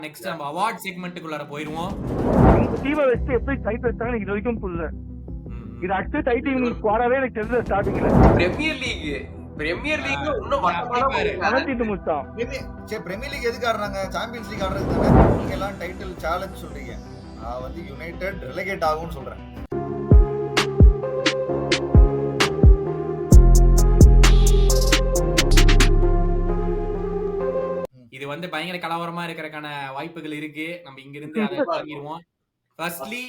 Next நம்ம award செக்மெண்ட்டுக்குள்ளார போயிருவோம். இந்த டீமை வச்சு எப்படி டைட் வச்சாங்க இது வரைக்கும் புரியல. இது அடுத்து டைட் டீம் ஸ்குவாடாவே எனக்கு தெரியல ஸ்டார்டிங்ல. பிரீமியர் லீக்ல இன்னும் வளர்த்திட்டு முடிச்சான். சரி பிரீமியர் லீக் எதுக்கு ஆடுறாங்க? சாம்பியன்ஸ் லீக் ஆடுறது தானே. நீங்க எல்லாம் டைட்டில் சேலஞ்ச் சொல்றீங்க. நான் வந்து யுனைடெட் ரிலெகேட் ஆகும்னு சொல்றேன். இது வந்து பயங்கர கலவரமா இருக்கிறதுக்கான வாய்ப்புகள் இருக்கு. நம்ம இங்க இருந்து அதை வாங்கிடுவோம். ஃபர்ஸ்ட்லி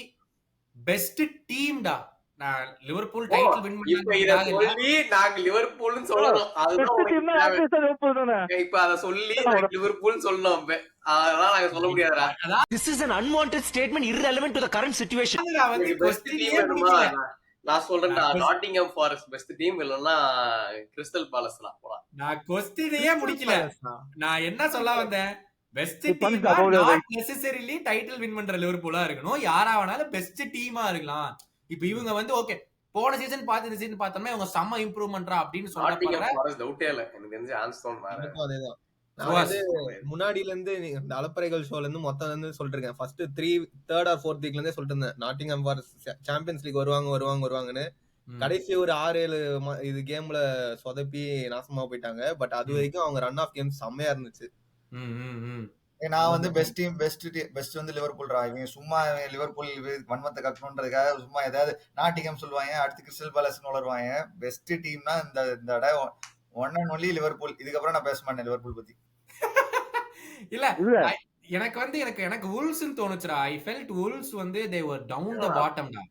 பெஸ்ட் டீம்டா. நான் லிவர்பூல் டைட்டில் வின் பண்ணி நாங்க லிவர்பூல்னு சொல்லணும். இப்ப அத சொல்லி லிவர்பூல் சொல்லணும். அதெல்லாம் நாங்க சொல்ல முடியாதுடா. This is an unwanted statement irrelevant to the current situation. நான் சொல்றேன்டா, நாட்டிங்ஹாம் ஃபாரஸ்ட் பெஸ்ட் டீம் இல்லன்னா கிறிஸ்டல் பேலஸ்லாம் போலாம். நான் கொஸ்டினையே முடிக்கல. நான் என்ன சொல்ல வந்தேன், best team not necessarily title win பண்ற லிவர்பூலா இருக்கணும். யாரா வேணாலும் பெஸ்ட் டீமா இருக்கலாம். இப்போ இவங்க வந்து ஓகே போன சீசன் பார்த்து இந்த சீசன் பார்த்தோம்னா இவங்க செம்ம இம்ப்ரூவ்மென்ட்ரா அப்படின்னு சொல்றாங்க. டவுட்டே இல்ல. எனக்கு தெரிஞ்சு ஆன்ஸ்டோன் வேற. அதேதான். நான் வந்து முன்னாடில இருந்து இந்த அலப்பறைகள் ஷோல இருந்து மொத்தம் இருந்து சொல்லிருக்கேன். ஃபர்ஸ்ட் 3rd or 4th வீக்ல இருந்தே சொல்லிட்டு இருந்தேன் நாட்டிங்ஹாம் ஃபாரஸ்ட் சாம்பியன்ஸ் லீக் வருவாங்கன்னு. கடைசி ஒரு 6-7 இது கேம்ல சொதப்பி நாசமா போயிட்டாங்க. பட் அது வரைக்கும் அவங்க ரன் ஆஃப் கேம்ஸ் செம்மையா இருந்துச்சு. நான் வந்து பெஸ்ட் வந்து லிவர்பூல் ரா. இவங்க சும்மா லிவர்பூல் வன்மத்தை கட்டணுன்றதுக்காக சும்மா ஏதாவது நாட்டிங்ஹாம் சொல்லுவாங்க, அடுத்து கிறிஸ்டல் பேலஸ் வளருவாங்க. பெஸ்ட் டீம்னா இந்த ஒன் அண்ட் ஒன்லி லிவர்பூல். இதுக்கப்புறம் நான் பேச மாட்டேன் லிவர்பூல் பத்தி. இல்ல எனக்கு வந்து எனக்கு வூல்ஸ்னு தோணுச்சுடா. ஐ ஃபெல்ட் வூல்ஸ் வந்து தே வர் டவுன் தி பாட்டம் டா.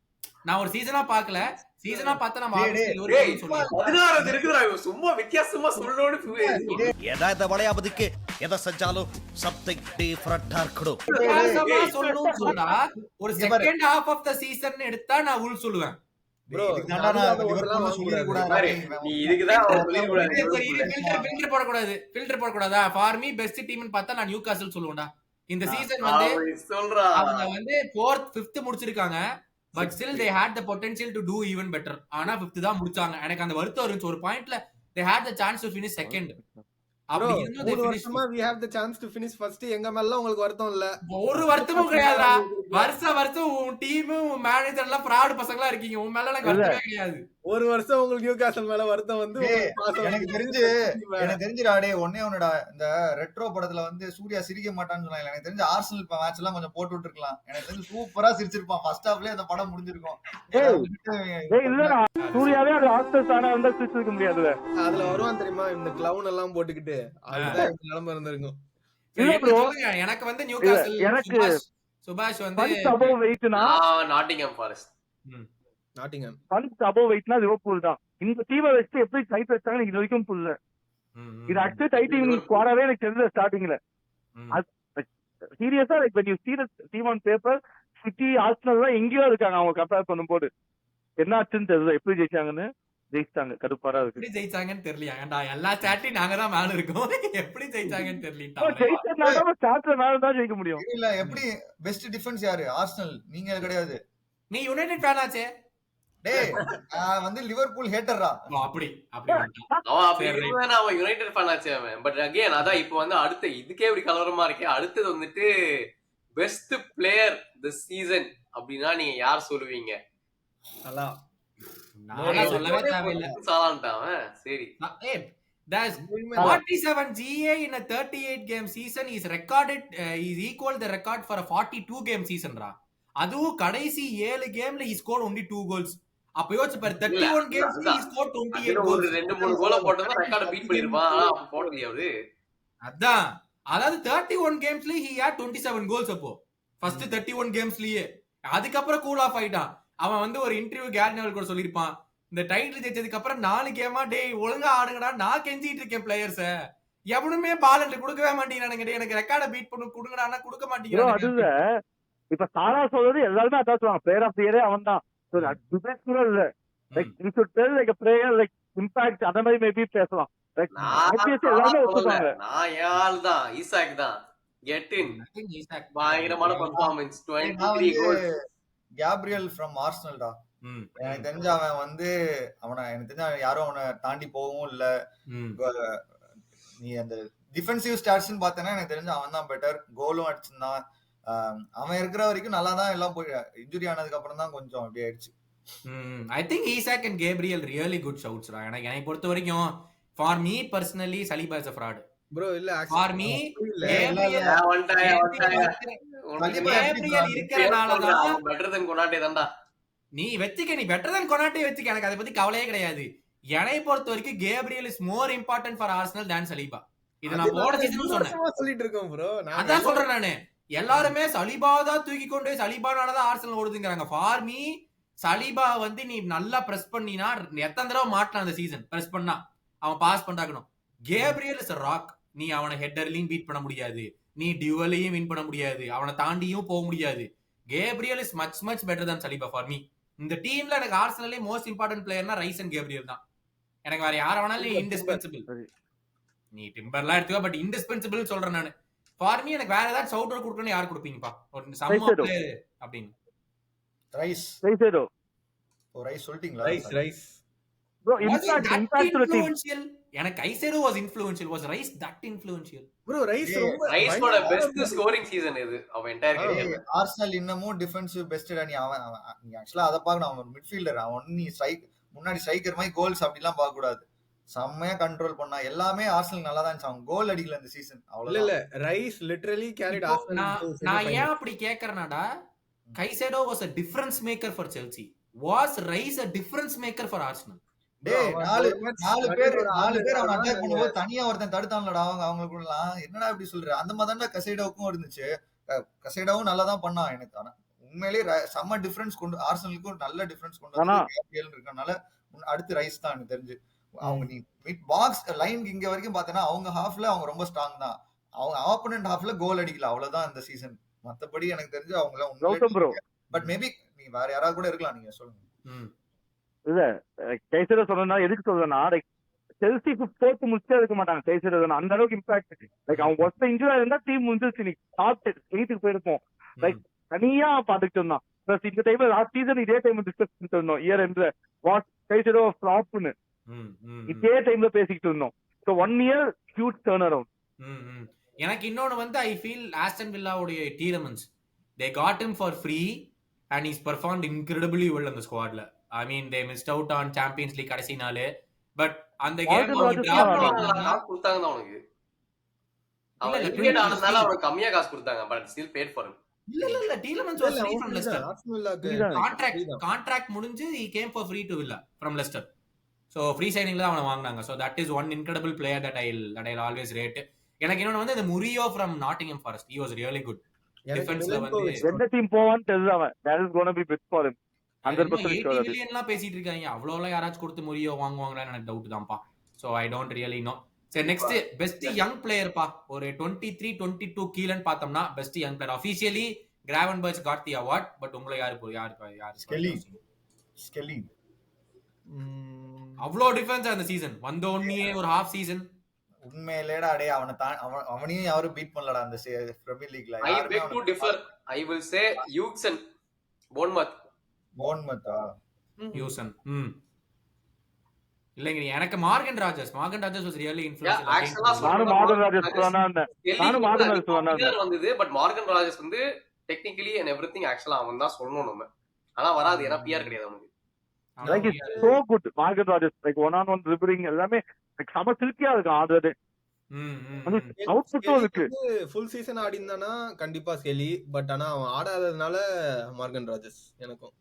நான் ஒரு சீசனா பார்க்கல. சீசனா பார்த்தா நம்ம லிவர்பூல் சொல்லுவோம். 16 இருக்குடா. சும்மா வித்தியாசமா சொல்லணும்னு ஏதாவது வளையாபதுக்கு எதை செஞ்சாலும் சம்திங் டிஃபரண்டா இருக்கணும். சொல்லணும்னு சொன்னா ஒரு second half of the season எடுத்தா நான் வூல்ஸ் சொல்லுவேன். ப்ரோ ஃபில்டர் போடக்கூடாதா? ஃபார் மீ பெஸ்ட் டீம்னு பார்த்தா நான் நியூகாசல் சொல்லுவேன்டா. இந்த சீசன் வந்து அவங்க வந்து 4th 5th முடிச்சிருக்காங்க. But still they had the potential to do even better. ஆனா 5th தான் முடிச்சாங்க. எனக்கு அந்த வருத்தம் இருந்துச்சு. ஒரு பாயிண்ட்ல they had the chance to finish second. அப்படி இருந்தும் they finished. we have the chance to finish first. எங்க மேல உங்களுக்கு வருத்தம் இல்ல. ஒரு வருத்தமும் கிடையாதுடா. வருஷம் உன் டீம் உன் மேனேஜர் எல்லாம் ஃப்ராட் பசங்களா இருக்கீங்க. உன் மேல எனக்கு வருத்தமே கிடையாது. ஒரு வருஷம் உங்களுக்கு நியூகாசல் மேல வருத்தம் வந்து எனக்கு தெரிஞ்சுடா. டே ஒன்னேடா, இந்த ரெட்ரோ படத்துல வந்து சூர்யா சிரிக்க மாட்டான்னு சொன்னாங்க. எனக்கு தெரிஞ்சு ஆர்சனல் மேட்ச் எல்லாம் கொஞ்சம் போட்டு விட்டுருக்கலாம். எனக்கு தெரிஞ்சு சூப்பரா சிரிச்சிருப்பான். ஃபர்ஸ்ட் ஹாஃப்லயே அந்த படம் முடிஞ்சிருக்கும். சூர்யாவே அது ஆக்டர்ஸ் ஆனா வந்து சிரிச்சிருக்க முடியாது. அதுல வருவான் தெரியுமா, இந்த கிளவுன் எல்லாம் போட்டுக்கிட்டு. அதுதான் நிலைமை இருந்திருக்கும். எனக்கு வந்து நியூகாசல் எனக்கு சுபாஷ் வந்து அபவ் வெயிட்னா Nottingham Forest. Nottingham fans above வெயிட்னா லிவர்பூல் தான். இந்த டீமை வச்சு எப்படி டைட் வச்சாங்க இது வரைக்கும் புரியல. இது அடுத்து டைட் டீம் ஸ்குவாடாவே எனக்கு தெரியல ஸ்டார்டிங்ல. சீரியஸா like when you see the team on paper, city Arsenal தான் எங்கேயோ இருக்காங்க. அவங்க கம்பேர் பண்ணும்போது என்ன ஆச்சுன்னு தெரியல. எப்படி ஜெயிச்சாங்கன்னு ஜெயிச்சாங்க. கடுப்பாரா இருக்கு. எப்படி ஜெயிச்சாங்கன்னு தெரியல. ஏன்டா எல்லா சாட்டையும் நாங்க தான் மேல இருக்கோம். எப்படி ஜெயிச்சாங்கன்னு தெரியல. ஜெயிச்சதுனால சாட்ல மேல தான் ஜெயிக்க முடியும். இல்ல எப்படி பெஸ்ட் டிஃபென்ஸ் யாரு? ஆர்சனல். நீங்க கிடையாது. நீ யுனைடெட் ஃபேன் ஆச்சே. டேய் நான் வந்து லிவர்பூல் ஹேட்டர்ரா. அப்படி அவன் யுனைடெட் ஃபேன் ஆச்சே அவன். பட் அகைன் அதான் இப்போ வந்து அடுத்து இதுக்கே இப்படி கலவரமா இருக்கே. அடுத்தது வந்துட்டு பெஸ்ட் பிளேயர் தி சீசன் அப்படின்னா நீங்க யார் சொல்லுவீங்க? நல்லா நான் சொல்லவே தேவையில்லை. சாலான்ட்டான். சரி. That's 47 GA in a 38 game season is recorded is equal the record for a 42 game season ரா. அதுவும் கடைசி 7 கேம்ல he scored only 2 goals. அப்ப யோசிச்சு பாரு, 31 games he scored 28 goals. ஒரு 2-3 கோல போட்டா ரெக்கார்ட் பீட் பண்ணிருப்பான். ஆனா அப்ப போடலையே அவரு. அதாவது 31 கேம்ஸ்ல he had 27 goals. அப்போ ஃபர்ஸ்ட் 31 கேம்ஸ்லயே. அதுக்கப்புறம் கூல் ஆஃப் ஆயிட்டான். அவன் வந்து ஒரு இன்டர்வியூ கேரி நெவல் கூட சொல்லிருப்பான், இந்த டைட்டில் ஜெயிச்சதுக்கு அப்புறம் 4 கேமா டேய் ஒழுங்கா ஆடுங்கடா, நான் கெஞ்சிட்டு இருக்கேன் பிளேயர்ஸ, எவனுமே பால் எனக்கு கொடுக்கவே மாட்டேங்கிறானுங்க, எனக்கு ரெக்கார்ட பீட் பண்ணு கொடுங்கடான்னா கொடுக்க மாட்டேங்கிறாங்க. இப்ப சாரா சொல்றது எல்லாருமே அதான் சொல்லுவாங்க, பிளேயர் ஆஃப் தி இயரே அவன் தான். டிபேட் கூட இல்ல. Like you should tell like a player like impact அந்த மாதிரி மேபி பேசலாம். லைக் ஆப்வியஸ்லி எல்லாரும் ஒத்துப்பாங்க. நான் யால் தான் ஈசாக் தான் கெட் இன். ஈசாக் பயங்கரமான performance 23 goals. Gabriel from Arsenal டா. எனக்கு தெரிஞ்ச அவன் வந்து எனக்கு தெரிஞ்ச யாரும் அவனை தாண்டி போகவும் இல்ல. நீ அந்த டிஃபென்சிவ் ஸ்டாட்ஸ்னு பார்த்தேன்னா எனக்கு தெரிஞ்சு அவன் தான் பெட்டர். கோலும் அடிச்சிருந்தான். அவன் இருக்கிற வரைக்கும் நல்லா தான் எல்லாம் போய் இன்ஜுரி ஆனதுக்கு அப்புறம் தான் கொஞ்சம் அப்படி ஆயிடுச்சு. I think Isak and Gabriel really good ஷவுட்ஸ்ரா. எனக்கு என்னை பொறுத்த வரைக்கும் for me personally Saliba is a fraud. Bro இல்ல ஃபார் மீ இல்ல கேப்ரியல் இருக்கறனால தான் பெட்டர் தென் கொனாட்டே தான்டா. நீ வெச்சுக்க, நீ பெட்டர் than கொனாட்டே வெச்சுக்க, எனக்கு அதை பத்தி கவலையே கிடையாது. என்னை பொறுத்த வரைக்கும் Gabriel is more important for Arsenal than Saliba. இது நான் போன சீசனும் சொன்னேன். சொல்லிட்டு இருக்கோம் ப்ரோ. அதான் சொல்றேன் நானு. எல்லாருமே சலீபா தான் தூக்கி கொண்டு சலீபானாலதான் ஆர்சனல் ஓடுதுங்கிறாங்க. ஃபார் மீ சலீபா வந்து நீ நல்லா பிரஸ் பண்ணினா எத்தனை தடவை மாட்டலாம் அந்த சீசன் பிரஸ் பண்ணா அவன் பாஸ் பண்றாக்கணும். Gabriel is rock. நீ அவனை ஹெட்டர்லயும் பீட் பண்ண முடியாது, நீ டியூவலையும் வின் பண்ண முடியாது, அவனை தாண்டியும் போக முடியாது. Gabriel is much much better than Saliba for me. இந்த டீம்ல எனக்கு ஆர்சனல்லே மோஸ்ட் இம்பார்ட்டன்ட் பிளேயர்னா ரைஸ் அண்ட் கேப்ரியல் தான். எனக்கு வேற யார வேணாலும் இன்டிஸ்பென்சிபிள். நீ டிம்பர்லாம் எடுத்துக்கோ, பட் இன்டிஸ்பென்சிபிள் சொல்றேன் நானு. ஃபார் மீ எனக்கு வேற ஏதாவது ஷவுட் அவுட் கொடுக்கணும் யார் கொடுப்பீங்கப்பா ஒரு சம்ம பிளேயர் அப்படின்னு? ரைஸ் ரைஸேடோ. ஓ ரைஸ் சொல்லிட்டீங்களா? Rice bro Was he impact that impact to team. influential? எனக்கு கைசேடோ was influential. Was Rice that influential? Bro rice ஏய், ரொம்ப ரைஸோட பெஸ்ட் ஸ்கோரிங் சீசன் இது அவன் என்டையர் கரியர்ல. ஆர்சனல் இன்னமும் டிஃபென்சிவ் பெஸ்ட் அணி. அவன் நீ ஆக்சுவலா அதை பார்க்கணும். அவன் மிட்ஃபீல்டர். அவன் நீ ஸ்ட்ரைக் முன்னாடி ஸ்ட்ரைக்கர் மாதிரி கோல்ஸ் அப்படிலாம் பார்க்க கூடாது. செம்மையா கண்ட்ரோல் பண்ணா. எல்லாமே ஆர்சனல் நல்லா தான் இருந்துச்சு. அவன் கோல் அடிக்கல இந்த சீசன். இல்ல அவ்வளவுதான். இல்ல ரைஸ் லிட்டரலி கேரிட் இப்போ ஆர்சனல். நான் ஏன் அப்படி கேக்குறேனாடா, கைசேடோ was a difference maker for Chelsea. Was Rice a difference maker for Arsenal? டேய் நாலு பேர் அவன் அட்டாக் பண்ணும்போது தனியா ஒருத்தன் தடுத்தான்லடா. அவங்களுக்குலாம் என்னடா இப்படி சொல்ற? அந்த மாதிரி தான் கசைடாவுக்கும் இருந்துச்சு. கசைடாவும் நல்லா தான் பண்ணான். எனக்கு ஆனா உண்மையிலேயே செம்ம டிஃபரன்ஸ் கொண்டு ஆர்சனலுக்கும் நல்ல டிஃபரன்ஸ் கொண்டு இருக்கனால அடுத்து ரைஸ் தான் எனக்கு தெரிஞ்சு. அவங்க நீ மிட் பாக்ஸ் லைன் இங்க வரைக்கும் பார்த்தேன்னா அவங்க ஹாஃப்ல அவங்க ரொம்ப ஸ்ட்ராங் தான். அவங்க ஆப்போனன்ட் ஹாஃப்ல கோல் அடிக்கல, அவ்வளவுதான் இந்த சீசன். மத்தபடி எனக்கு தெரிஞ்சு அவங்க பட் மேபி நீ வேற யாராவது கூட இருக்கலாம். நீங்க சொல்லுங்க. இல்ல கைசேடோ சொல்லணும்னா எதுக்கு சொல்றேன்னா செல்சிக்கு போட்டு முடிச்சே இருக்க மாட்டாங்க. கைசேடோ அந்த அளவுக்கு இம்பாக்ட். லைக் அவன் ஒருத்த இன்ஜூரி இருந்தா டீம் முடிஞ்சிருச்சு. நீ டாப் 8க்கு போயிருப்போம். லைக் தனியா பாத்துக்கிட்டு இருந்தான். பிளஸ் இந்த டைம்ல லாஸ்ட் சீசன் இதே டைம் டிஸ்கஸ் பண்ணிட்டு இருந்தோம். இயர் எண்ட்ல வாட் கைசேடோ ஃபிளாப்னு இதே டைம்ல பேசிக்கிட்டு இருந்தோம். So 1 year huge turn around. எனக்கு இன்னொன்னு வந்து ஐ ஃபீல் ஆஸ்டன் வில்லாவுடைய Tielemans they got him for free and he's performed incredibly well on the squadல. I mean they missed out on Champions League கடைசி நாள். பட் அந்த கேம் காசு கொடுத்தாங்க அவனுக்கு. அவன் இன்ஜூரி ஆனதால அவனுக்கு கம்மியா காசு கொடுத்தாங்க. But still bad for him. இல்ல Tielemans was free from Leicester. Contract முடிஞ்சு he came for free to Villa from Leicester. So free signingல அவனை வாங்குனாங்க. So that is one incredible player that I'll always rate. எனக்கு இன்னொன்னு வந்து இந்த முரியோ from Nottingham Forest. He was really good. டிஃபென்ஸ்ல வந்து எந்த team போவான்னு தெரியல. அவன் that is going to be big for him. 100% 80 மில்லியன்லாம் பேசிட்டு இருக்காங்க. அவ்வளவுலாம் யாராச்சும் கொடுத்து முரியோ வாங்குவாங்களான்னு எனக்கு டவுட் தான்ப்பா. So I don't really know. சரி நெக்ஸ்ட் பெஸ்ட் யங் பிளேயர் பா. ஒரு 23-22 கீழன்னு பார்த்தோம்னா best young player officially Gravenberch got the award. But உங்களை யாரு ஸ்கெல்லி அவ்வளோ டிஃபென்ஸ் அந்த சீசன் வந்த ஒன்னே ஒரு ஹாஃப் சீசன் உண்மையிலேடா அடே அவனையும் யாரும் பீட் பண்ணலடா அந்த பிரீமியர் லீக்ல. I beg to differ. I will say Yuxen Bournemouth. Huijsen இல்லங்க எனக்கு Morgan Rogers was really influential. நானும் மார்கன் ராஜர்ஸ் சொன்னேன். வந்தது பட் மார்கன் ராஜர்ஸ் வந்து டெக்னிக்கலி and everything actually அவன் தான் சொல்லணும் நம்ம. ஆனா வராது ஏன்னா பிஆர் கிடையாது அவனுக்கு. Like it's so good. Marcus Rogers like one-on-one dribbling எல்லாமே like சம சில்கியா இருக்கு ஆடுறது. அவுட்புட்டும் இருக்கு. ஃபுல் சீசன் ஆடி இருந்தானா கண்டிப்பா ஸ்கெலி. பட் ஆனா அவன் ஆடாததுனால மார்கன் ராஜர்ஸ் எனக்கும்.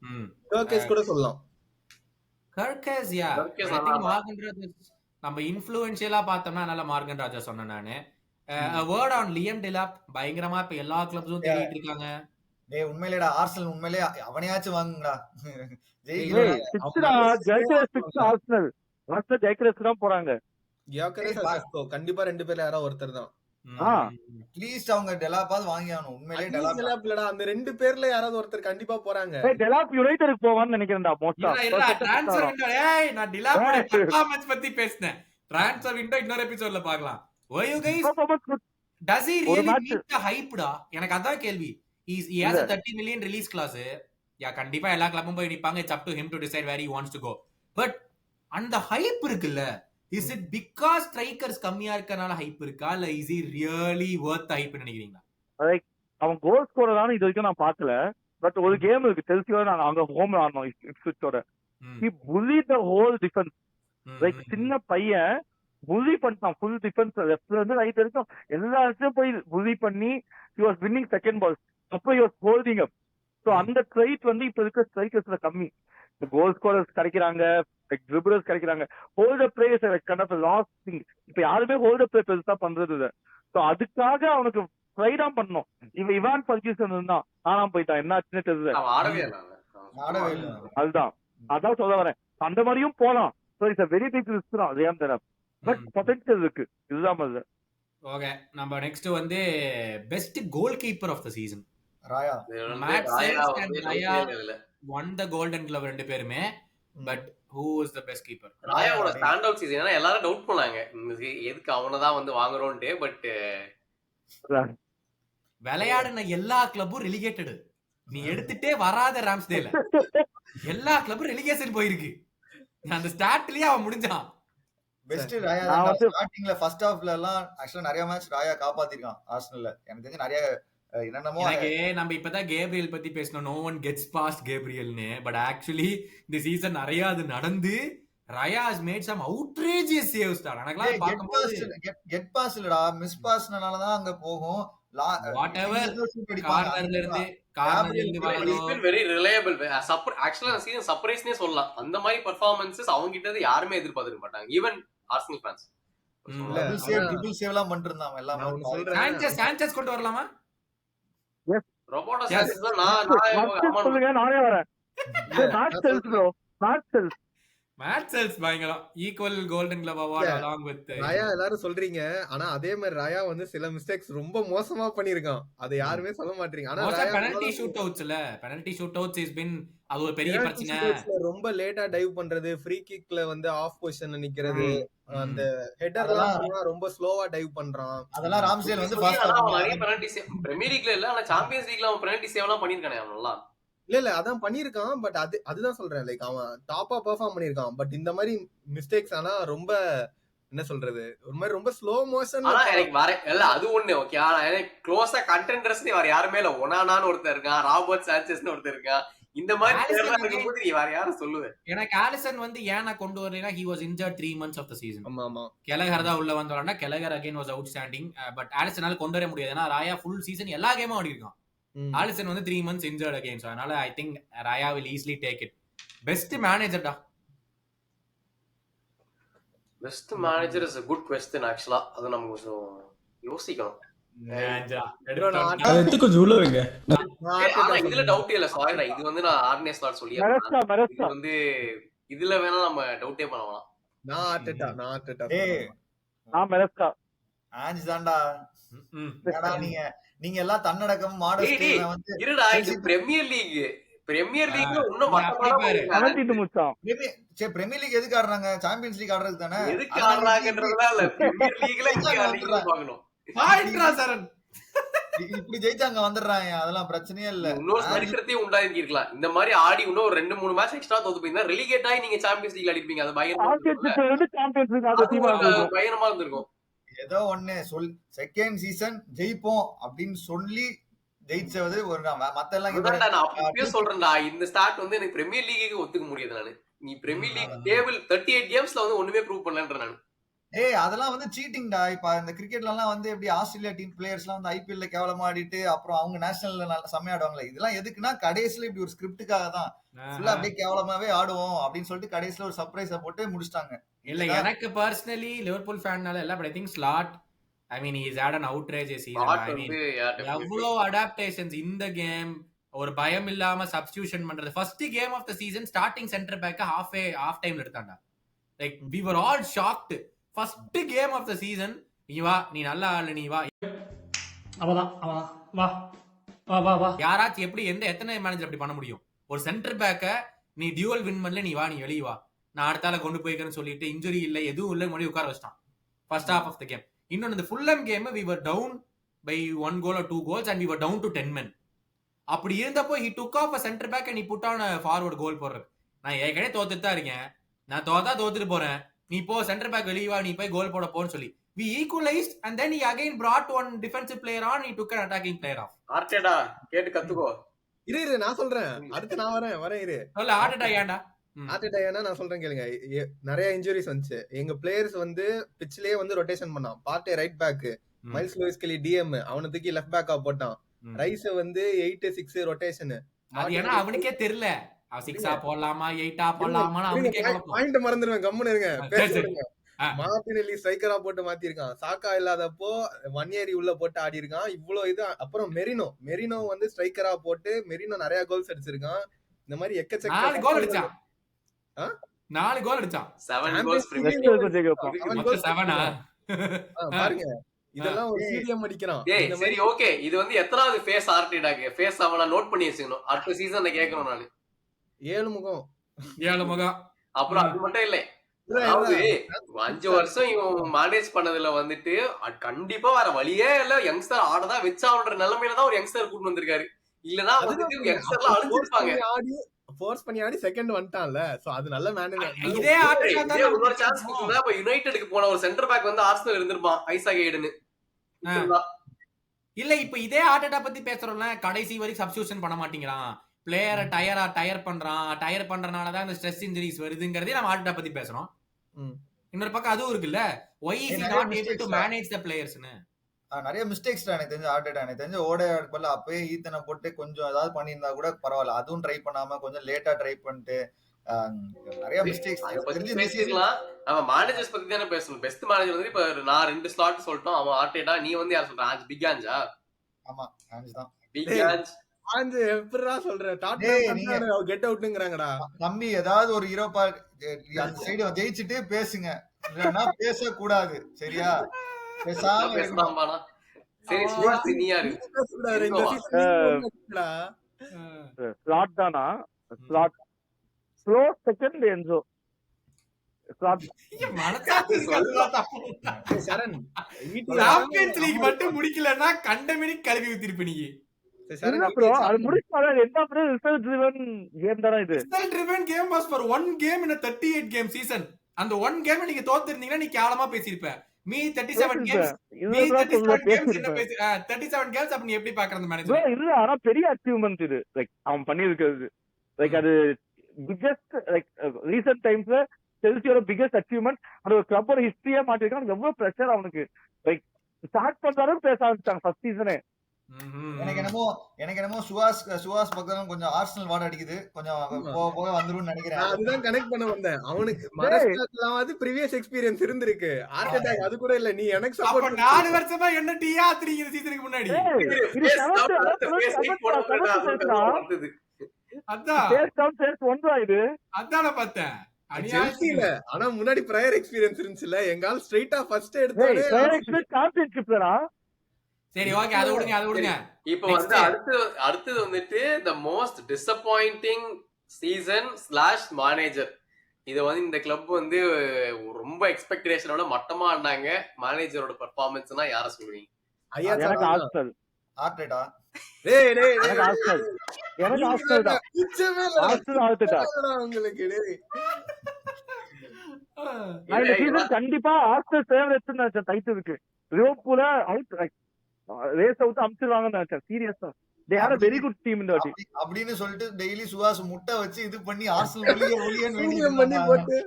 கர்கேஸ் கூட சொல்லலாம். கர்கேஸ் யா ஐ திங்க் மார்கன் ராஜர்ஸ் நம்ம இன்ஃப்ளூயன்ஷியலா பார்த்தோம்னா நல்ல மார்கன் ராஜர்ஸ் சொன்னேன் நானு. a word on லியம் டெலாப் பயங்கரமா இப்ப எல்லா கிளப்ஸும் தேடிட்டு இருக்காங்க. டேய் உண்மையிலேடா ஆர்சனல் உண்மையிலே அவனையாச்சும் வாங்குங்கடா. போறாங்க. கண்டிப்பா 2 பேர்ல யாரோ ஒருத்தர் தான். அட்லீஸ்ட் அவங்க டெலாப்பாவது வாங்கி ஆகணும். உண்மையிலே டெலாப் இல்லடா அந்த 2 பேர்ல யாராவது ஒருத்தர் கண்டிப்பா போறாங்க. டெலாப் யுனைட்டடுக்கு போவான்னு நினைக்கிறேன்டா மோஸ்டா. ட்ரான்ஸ்ஃபர் விண்டோ ஏய் நான் டெலாப்போட பெர்ஃபார்மன்ஸ் பத்தி பேசினேன். ட்ரான்ஸ்ஃபர் விண்டோ இன்னொரு எபிசோட்ல பார்க்கலாம். why you guys does he really meet the hype டா? எனக்கு அதான் கேள்வி. he has a 30 million release clause. யா கண்டிப்பா எல்லா கிளப்பும் போய் நிப்பாங்க. it's up to him to decide where he wants to go. But அந்த ஹைப் இருக்குல்ல இஸ் இட் பிகாஸ் ஸ்ட்ரைக்கர்ஸ் கம்மியா இருக்கனால ஹைப் இருக்கா இல்ல is it really worth hype நினைக்கிறீங்களா? லைக் அவன் கோல் ஸ்கோரரானு இது வரைக்கும் நான் பார்க்கல. பட் ஒரு கேம் இருக்கு செல்சியோட நாங்க அங்க ஹோம்ல ஆடணும் இப்ஸ்விச்சோட. ஹி புலி த ஹோல் டிஃபென்ஸ். லைக் சின்ன பையன் புலி பண்ணிட்டான் ஃபுல் டிஃபென்ஸ் லெஃப்ட்ல இருந்து ரைட் வரைக்கும் எல்லா இடத்துலயும் போய் புலி பண்ணி he was winning second ball. அப்போ he was holding up. So அந்த ட்ரைட் வந்து இப்ப இருக்க ஸ்ட்ரைக்கர்ஸ்ல கம்மி. கோல் ஸ்கோரர்ஸ் கிடைக்கிறாங்க, லைக் ட்ரிபிளர்ஸ் கிடைக்கிறாங்க, holder players kind of lost thing. இப்ப யாருமே ஹோல்டர் பிளே பெருசா பண்றது இல்லை. ஸோ அதுக்காக அவனுக்கு ட்ரை தான் பண்ணணும். இவான் பர்கியூசன் இருந்தான், ஆனா போயிட்டான், என்ன ஆச்சுன்னு தெரியல. அதுதான் அதான் சொல்ல வரேன். அந்த மாதிரியும் போலாம். So it's a very big risk தான் ரியாம் தெரப். பட் பொட்டன்ஷியல் இருக்கு. இதுதான் முதல்ல. ஓகே, நம்ம நெக்ஸ்ட் வந்து best goalkeeper of the season. Raya Matt Sales and Raya won the Golden Glove ரெண்டு பேருமே. But who is the best keeper? ராயாவோட stand out season. ஏன்னா எல்லாரும் டவுட் பண்ணாங்க எதுக்கு அவனதான் வந்து வாங்குறோன்ட்டு. பட் விளையாடின எல்லா கிளப்பும் ரெலிகேட்டட். நீ எடுத்துட்டே வராத ராம்ஸ்டேல எல்லா கிளப்பும் ரெலிகேஷன் போயிருக்கு. அந்த ஸ்டார்ட்லயே அவன் முடிஞ்சான். பெஸ்ட் ராயா ஸ்டார்டிங்ல ஃபர்ஸ்ட் ஹாஃப்ல எல்லாம் ஆக்சுவலா நிறைய மேட்ச் ராயா காப்பாத்திருக்கான் ஆர்சனல்ல. எனக்கு தெரிஞ்சு நிறைய என்னென்னமோ நம்ம இப்பதான் கேப்ரியல் பத்தி பேசணும். நோ ஒன் கெட்ஸ் பாஸ்ட் கேப்ரியல்னு. பட் ஆக்சுவலி இந்த சீசன் நிறைய அது நடந்து ராயா has made some outrageous saves டா. எனக்குலாம் பாக்கும்போது கெட் பாஸ் இல்லடா, மிஸ் பாஸ்னால தான் அங்க போகும். whatever கார்னர்ல இருந்து வரணும். Very reliable. ஆக்சுவலா அந்த சீசன் சர்ப்ரைஸ்னே சொல்லலாம். அந்த மாதிரி பெர்ஃபார்மன்சஸ் அவங்க கிட்ட இருந்து யாருமே எதிர்பார்த்திருக்க மாட்டாங்க. ஈவன் ஆர்சனல் ஃபேன்ஸ் ட்ரிபிள் சேவ்லாம் பண்ணிருந்தாங்க எல்லாம். சாnchez கொண்டு வரலாமா? ரோபோட்டோ சாnchez தான் நான் சொல்லுங்க, நானே வரேன். Matt Sels bro, Matt Sels. Matt Sels பயங்கரம். Equal golden glove award along with Raya எல்லாரும் சொல்றீங்க. ஆனா அதே மாதிரி ராயா வந்து சில மிஸ்டேக்ஸ் ரொம்ப மோசமா பண்ணிருக்கான். அது யாருமே சொல்ல மாட்டீங்க. ஆனா பெனல்டி ஷூட் அவுட்ஸ்ல penalty shoot outs is been அது ஒரு பெரிய பிரச்சனை. ரொம்ப லேட்டா டைவ் பண்றது, ஃப்ரீ கிக்ல வந்து ஆஃப் பொசிஷன்ல நிக்கிறது, அந்த ஹெட்டர்லாம் ரொம்ப ஸ்லோவா டைவ் பண்றான். அதெல்லாம் ராம்சேல் வந்து நிறைய பெனல்டி சேவ் பிரீமியர் லீக்ல இல்ல, ஆனா சாம்பியன்ஸ் லீக்ல அவன் பெனல்டி சேவ்லாம் பண்ணிருக்கானே அவனெல்லாம். இல்ல அதான் பண்ணிருக்கான். பட் அதுதான் சொல்றேன், லைக் அவன் டாப்பா பெர்ஃபார்ம் பண்ணிருக்கான். பட் இந்த மாதிரி மிஸ்டேக்ஸ் ஆனா ரொம்ப என்ன சொல்றது, ஒரு மாதிரி ரொம்ப ஸ்லோ மோஷன். ஆனா எனக்கு வர இல்ல அது ஒண்ணு ஓகே. ஆனா எனக்கு க்ளோஸா கண்டெண்டர்ஸ் வேற யாருமே இல்ல. ஒனானான்னு ஒருத்தர் இருக்கான், ராபர்ட் சாnchez ஒருத்தர் இருக்கான். இந்த மாதிரி இருக்கும்போது நீ வேற யாரும் சொல்லுவேன். எனக்கு ஆலிசன் வந்து ஏன்னா கொண்டு வரலைன்னா he was injured 3 months of the season. ஆமா கெலகர் தான் உள்ள வந்தாருன்னா கெலகர் again was outstanding. பட் ஆலிசனால கொண்டு வர முடியாது. ஏன்னா ராயா ஃபுல் சீசன் எல்லா கேமும் ஆடி இருக்கான். ஆலிசன் வந்து 3 months injured again. So அதனால I think Raya will easily take it. Best manager டா. Best manager is a good question actually. அது நம்ம கொஞ்சம் யோசிக்கணும். இதுல டவுட் இல்ல, சாரி. இது வந்து நான் ஆர்னே ஸ்லாட் சொல்லியா வந்து இதுல வேணா நம்ம டவுட்டே பண்ணலாம். நான் ஆர்டெட்டா நான் மெரஸ்கா ஆஞ்சி தான்டா. நீங்க எல்லாம் தன்னடக்கம் மாடல் வந்து இருடா. இது பிரீமியர் லீக்ல இன்னும் பிரீமியர் லீக் எதுக்கு ஆடுறாங்க? சாம்பியன்ஸ் லீக் ஆடுறது தானே. எதுக்கு ஆடுறாங்கன்றதுலாம் இல்ல, பிரீமியர் லீக்ல பார்க்கணும். இப்படி ஜெயிச்சாங்க வந்துடுறாங்க, அதெல்லாம் பிரச்சனையே இல்ல. இன்னொரு சரித்திரத்தையும் உண்டாக்கி இருக்கலாம். இந்த மாதிரி ஆடி இன்னும் ஒரு 2-3 மேட்ச் எக்ஸ்ட்ரா தோத்து போயிருந்தா ரெலிகேட் ஆகி நீங்க சாம்பியன்ஸ் லீக்ல அடிப்பீங்க. அது பயங்கரமா இருந்திருக்கும். ஏதோ ஒண்ணு செகண்ட் சீசன் ஜெயிப்போம் அப்படின்னு சொல்லி ஜெயிச்சது ஒரு மத்த எல்லாம் நான் அப்பவே சொல்றேன்டா. இந்த ஸ்டார்ட் வந்து எனக்கு பிரீமியர் லீக்கு ஒத்துக்க முடியாது. நானு நீ பிரீமியர் லீக் டேபிள் 38 கேம்ஸ்ல வந்து ஒண்ணுமே ப்ரூவ் பண்ணலன்ற நானு. அதெல்லாம் வந்து சீட்டிங்டா. இப்ப இந்த கிரிக்கெட்ல எல்லாம் வந்து எப்படி ஆஸ்திரேலியா டீம் பிளேயர்ஸ் எல்லாம் வந்து ஐபிஎல்ல கேவலமா ஆடிட்டு அப்புறம் அவங்க நேஷனல்ல நல்லா செம்மையாடுவாங்களே. இதெல்லாம் எதுக்குன்னா கடைசியில இப்படி ஒரு ஸ்கிரிப்டுக்காக தான். ஃபுல்லா அப்படியே கேவலமாவே ஆடுவோம் அப்படின்னு சொல்லிட்டு கடைசியில ஒரு சர்ப்ரைஸ போட்டு முடிச்சிட்டாங்க. இல்ல எனக்கு பர்சனலி லிவர்பூல் ஃபேன்னால இல்ல, but I think slot I mean he's had an outrageous season. I mean எவ்வளோ அடாப்டேஷன்ஸ் இந்த கேம், ஒரு பயம் இல்லாம சப்ஸ்டிடியூஷன் பண்றது. First game of the season starting centre பேக்க ஹாஃப் டைம்ல எடுத்தாண்டா. Like we were all shocked. ஃபர்ஸ்ட் கேம் ஆஃப் த சீசன் நீ வா, நீ நல்லா ஆளு, நீ வா. அவதான் வா வா வா வா. யாராச்சும் எப்படி எத்தனை மேனேஜர் அப்படி பண்ண முடியும்? ஒரு சென்டர் பேக்க நீ டியூவல் வின் பண்ணல, நீ வா, நீ வெளியே வா, நான் அடுத்தால கொண்டு போய்க்கிறேன்னு சொல்லிட்டு இன்ஜுரி இல்ல எதுவும் இல்ல முன்னாடி உட்கார வச்சிட்டான் first half of the game. இன்னொன்னு இந்த Fulham game we were down by 1 goal or 2 goals and we were down to 10 men. அப்படி இருந்தப்போ he took off a center back and he put on a forward goal போடுறது. நான் ஏற்கனவே தோத்துட்டு தான் இருக்கேன், நான் தோத்துட்டு போறேன், நீ போ சென்டர் பேக் வெளியே வா, நீ போய் கோல் போட போன்னு சொல்லி we equalized and then he again brought one defensive player on, he took an attacking player off. ஆர்டேட்டா கேட்டு கத்துக்கோ. இரு நான் சொல்றேன், அடுத்து நான் வரேன் இரு. சொல்ல ஆர்டேட்டா ஏன்டா? ஆர்டேட்டா ஏன்னா நான் சொல்றேன் கேளுங்க. நிறைய இன்ஜுரிஸ் வந்துச்சு. எங்க பிளேயர்ஸ் வந்து பிட்ச்லயே வந்து ரொட்டேஷன் பண்ணான். Partey right back, Myles Lewis Skelly DM, அவனை தூக்கி லெஃப்ட் பேக்கா போட்டான். ரைஸ் வந்து 8-6 ரொட்டேஷன். அது ஏன்னா அவனுக்கே தெரியல 6 போடலாமா 8 போடலாமா அவனுக்கே குழப்பம். பாயிண்ட் மறந்துடுவேன், கம்முன்னு இருங்க, பேசுறேங்க. மார்டினெல்லி ஸ்ட்ரைக்கரா போட்டு மாத்திருக்கான். சாக்கா இல்லாதப்போ வன்னியரி உள்ள போட்டு ஆடி இருக்கான். இவ்வளவு இது. அப்புறம் மெரினோ வந்து ஸ்ட்ரைக்கரா போட்டு மெரினோ நிறைய கோல்ஸ் அடிச்சிருக்கான். இந்த மாதிரி எக்கச்சக்க 4 கோல் அடிச்சான். 4 கோல் அடிச்சான். 7 கோல்ஸ் பாருங்க, இதெல்லாம் ஒரு சீடியம் அடிக்கிறான். சரி ஓகே, இது வந்து எத்தனாவது ஃபேஸ் ஆர்டேட்டாக்கு? ஃபேஸ் அவன நோட் பண்ணி வச்சுக்கணும். அடுத்த சீசன்ல கேட்கணும் நானு. 7 முகம். அப்புறம் அது மட்டும் இல்ல, அதாவது 5 வருஷம் இவன் மேனேஜ் பண்ணதுல வந்துட்டு கண்டிப்பா வேற வழியே இல்ல, யங்ஸ்டர் ஆடதான் வச்சான்ற நிலைமையில தான் ஒரு யங்ஸ்டர் கூட்டு வந்திருக்காரு. இல்லனா வந்துட்டு யங்ஸ்டர்லாம் அழிஞ்சிருப்பாங்க. ஃபோர்ஸ் பண்ணி ஆடி செகண்ட் வந்துட்டான்ல, சோ அது நல்ல மேனேஜ். இதே ஆர்டேட்டா தான் ஒரு சான்ஸ் கொடுத்தா அப்ப யுனைட்டெடுக்கு போன ஒரு சென்டர் பேக் வந்து ஆர்சனல் இருந்திருப்பான், ஐசாக் ஹேடன்னு. இல்ல இப்ப இதே ஆர்டேட்டா பத்தி பேசுறோம்ல, கடைசி வரைக்கும் சப்ஸ்டிடியூஷன் பண்ண மாட்டேங்கிறான், பிளேயரை டயர் பண்றனாலதான் இந்த ஸ்ட்ரெஸ் இன்ஜுரிஸ் வருதுங்கறதே நம்ம ஆர்டேட்டா பத்தி பேசுறோம். இன்னொரு பக்கம் அதுவும் இருக்குல்ல, why is he not able to manage the players னு நிறைய மிஸ்டேக்ஸ் எனக்கு தெரிஞ்ச ஆர்டேட்டா. எனக்கு தெரிஞ்ச ஓடையாடு பதில் அப்பயே ஈத்தனை போட்டு கொஞ்சம் ஏதாவது பண்ணியிருந்தா கூட பரவாயில்ல. அதுவும் ட்ரை பண்ணாம கொஞ்சம் லேட்டா ட்ரை பண்ணிட்டு நிறைய மிஸ்டேக்ஸ். நம்ம மேனேஜர்ஸ் பத்தி தானே பேசணும். பெஸ்ட் மேனேஜர் வந்து இப்ப நான் 2 ஸ்லாட் சொல்லிட்டோம். அவன் ஆர்டேட்டா, நீ வந்து யார் சொல்ற? பிக் ஆஞ்சா? ஆமா, ஆஞ்ச் தான். பிக் ஆஞ்ச் ஆஞ்சு எப்படிடா சொல்ற? கெட் அவுட்ங்கறாங்கடா தம்பி. ஏதாவது ஒரு யூரோப்பா அந்த சைடு ஜெயிச்சிட்டு பேசுங்க, இல்லன்னா பேசக்கூடாது, சரியா? பேசாம பேசலாம்பானா? சரி சுவாஸ் நீ யாரு? ஸ்லாட் தானா? Slot slow second Enzo. Slot சரண் சாம்பியன்ஸ் லீக் மட்டும் முடிக்கலன்னா கண்டமினி கழுவி ஊத்திருப்பீங்க. அது முடிச்சால என்ன ப்ரோ? ரிசல்ட் ட்ரிவன் கேம் தான இது. Result driven game was for 1 game in a 38 game season. அந்த 1 கேம் நீங்க தோத்துறீங்கன்னா நீ கேவலமா பேசிருப்ப. மீ 37 கேம்ஸ், மீ 37 கேம்ஸ் என்ன பேசி 37 கேம்ஸ் அப்ப நீ எப்படி பாக்குற அந்த மேனேஜர்? இல்ல, ஆனா பெரிய அச்சீவ்மென்ட் இது. லைக் அவன் பண்ணிருக்கிறது, லைக் அது பிகெஸ்ட், லைக் ரீசன்ட் டைம்ஸ்ல செல்சியோட பிகெஸ்ட் அச்சீவ்மென்ட். அந்த ஒரு கிளப்போட ஹிஸ்டரியா மாட்டிருக்கான். எவ்வளவு பிரஷர் அவனுக்கு. லைக் ஸ்டார்ட் பண்றாரு பேச ஆரம்பிச்சாங்க ஃபர்ஸ்ட் சீசனே. எனக்கு என்னமோ சுவாஸ் பக்கம் கொஞ்சம் ஆர்சனல் வாட அடிக்குது. கொஞ்சம் போக வந்துரும்னு நினைக்கிறேன். அதுதான் கனெக்ட் பண்ண வந்தேன். அவனுக்கு மனசுலாவது previous எக்ஸ்பீரியன்ஸ் இருந்திருக்கு. ஹார்ட் அட்டாக் அது கூட இல்ல. நீ எனக்கு சப்போர்ட் 4 வருஷமா என்ன டீயா ஆத்றீங்க சீசனுக்கு முன்னாடி. அதான பார்த்தேன். ஆனா முன்னாடி பிரையர் எக்ஸ்பீரியன்ஸ் இருந்துச்சுல. எங்கால ஸ்ட்ரைட்டா ஃபர்ஸ்ட் எடுத்தோனே சாம்பியன்ஷிப்லடா. சரி ஓகே, அது விடுங்க. இப்போ வந்து அடுத்து வந்துட்டு the most disappointing season / manager. இது வந்து இந்த கிளப் வந்து ரொம்ப எக்ஸ்பெக்டேஷனோட மட்டமா ஆடினாங்க. மேனேஜரோட பெர்ஃபார்மன்ஸ்னா யார சொல்வீங்க? எனக்கு ஆர்சனல். ஆர்டேட்டா. டேய் எனக்கு ஆர்சனல். எனக்கு ஆர்சனல் தான். ஆர்சனல் ஆர்டேட்டா உங்களுக்கு. டேய் இந்த சீசன் கண்டிப்பா ஆர்சனல் ஃபேவரட்ஸ் நினைச்சேன். டைட்டிலுக்கு லிவர்பூல அவுட் ரேஸ் அவுட் அம்ச்சிடுவாங்கன்னு நினைச்சேன். சீரியஸா they are a very good team இந்த வாட்டி அப்படினு சொல்லிட்டு டெய்லி சுவாஸ் முட்டை வச்சு இது பண்ணி ஆர்சனல் ஒளியன்னு பண்ணி போட்டு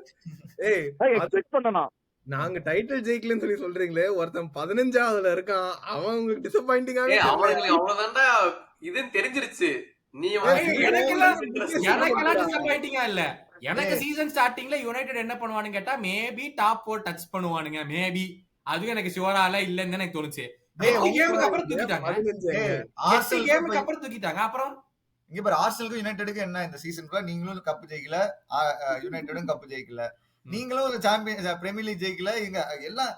ஏய் எக்ஸ்பெக்ட் பண்ணனா. நாங்க டைட்டில் ஜெயிக்கலன்னு சொல்லி சொல்றீங்களே, ஒருத்தன் 15ஆவதுல இருக்கான். அவன் உங்களுக்கு டிசப்பாயிண்டிங்காவே அவங்களுக்கு அவ்வளவுதான்டா இதுன்னு தெரிஞ்சிருச்சு. நீ எனக்கெல்லாம் டிசப்பாயிண்டிங்கா இல்ல. எனக்கு சீசன் ஸ்டார்டிங்ல யுனைட்டட் என்ன பண்ணுவானுன்னு கேட்டா மேபி டாப் 4 டச் பண்ணுவானுங்க. மேபி அது எனக்கு ஷுவரால இல்லன்னு எனக்கு தோணுச்சு. கேமுக்கு அப்புறம் தூக்கிட்டாங்க. அப்புறம் இங்க பாரு, ஆர்சனலுக்கும் யுனைட்டடுக்கு என்ன இந்த சீசனுக்குள்ள நீங்களும் கப் ஜெயிக்கல, யுனைட்டடும் கப் ஜெயிக்கல, நீங்களும் சாம்பியன் பிரீமியர் லீக் ஜெயிக்கல. இங்க எல்லாம்